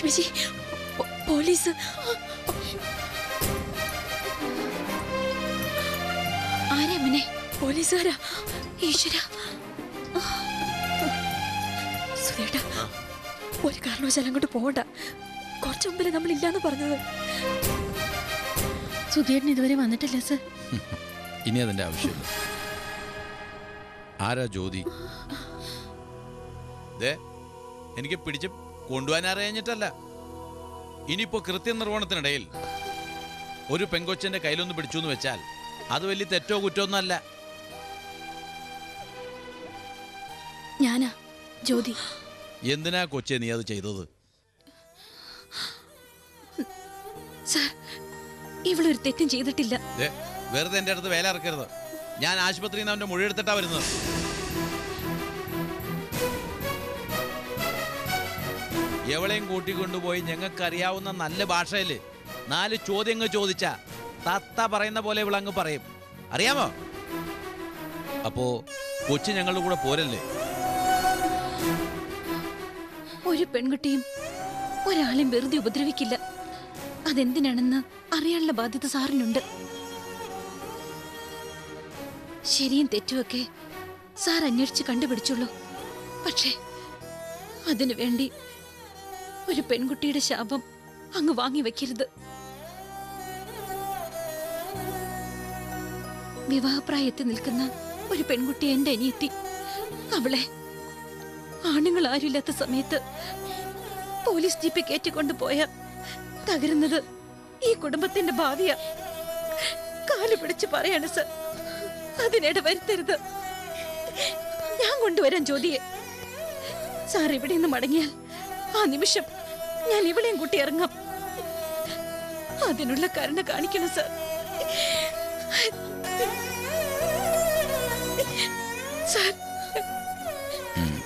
അമ്മച്ചി, പോലീസ്. ആരാ അമ്മനെ? പോലീസുകാരാ. ഈശ്വര. സുധേട്ടാ, ഒരു കാരണവശാലും അങ്ങോട്ട് പോകണ്ട. കുറച്ചു മുമ്പിൽ നമ്മൾ ഇല്ലാന്ന് പറഞ്ഞത്. സുധേട്ടൻ ഇതുവരെ വന്നിട്ടില്ല സർ. ഇനി അതിന്റെ ആവശ്യമില്ല. ആരാ ജ്യോതി? എനിക്ക് പിടിച്ച് കൊണ്ടുപോകാൻ അറിയാഞ്ഞിട്ടല്ല. ഇനിയിപ്പോ കൃത്യനിർവഹണത്തിനിടയിൽ ഒരു പെങ്കൊച്ചന്റെ കയ്യിലൊന്ന് പിടിച്ചു എന്ന് വെച്ചാൽ അത് വലിയ തെറ്റോ കുറ്റമൊന്നല്ല. ഞാനാ ജ്യോതി. എന്തിനാ കൊച്ചെ നീ അത് ചെയ്തത്? സാർ, ഇവളൊരു തെറ്റും ചെയ്തിട്ടില്ല. വെറുതെ എന്റെ അടുത്ത് വേല ഇറക്കരുത്. ഞാൻ ആശുപത്രിയിൽ നിന്ന് അവന്റെ മൊഴിയെടുത്തിട്ടാ വരുന്നത്. എവളെയും കൂട്ടിക്കൊണ്ടുപോയി ഞങ്ങൾക്കറിയാവുന്ന നല്ല ഭാഷയില് 4 ചോദ്യങ്ങൾ ചോദിച്ചാ തത്ത പറയുന്ന പോലെ ഇവളങ്ങ് പറയും. അറിയാമോ? അപ്പോ കൊച്ചു ഞങ്ങളുടെ കൂടെ പോരല്ലേ? ഒരു പെൺകുട്ടിയും ഒരാളെയും വെറുതെ ഉപദ്രവിക്കില്ല. അതെന്തിനാണെന്ന് അറിയാനുള്ള ബാധ്യത സാറിനുണ്ട്. ശരിയും തെറ്റുമൊക്കെ സാർ അന്വേഷിച്ച് കണ്ടുപിടിച്ചുള്ളൂ. പക്ഷേ അതിനു വേണ്ടി ഒരു പെൺകുട്ടിയുടെ ശാപം അങ്ങ് വാങ്ങി വെക്കരുത്. വിവാഹപ്രായത്തിൽ നിൽക്കുന്ന ഒരു പെൺകുട്ടി എന്റെ അനിയത്തി. അവളെ ആണുങ്ങൾ ആരുമില്ലാത്ത സമയത്ത് പോലീസ് ജീപ്പിൽ കയറ്റിക്കൊണ്ടുപോയ തകരുന്നത് ഈ കുടുംബത്തിന്റെ ഭാവിയാ. കാല് പിടിച്ച് പറയാണ് സർ, അതിനിടെ വരുത്തരുത്. ഞാൻ കൊണ്ടുവരാൻ ജ്യോതിയെ. സാർ ഇവിടെ നിന്ന് മടങ്ങിയാൽ ആ നിമിഷം ഞാൻ ഇവിടെയും കൂട്ടി ഇറങ്ങാം. അതിനുള്ള കരുണ കാണിക്കണം സർ. സാർ,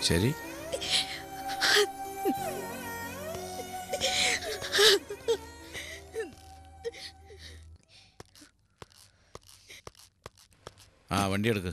ശരി. ആ, വണ്ടി എടുക്ക്.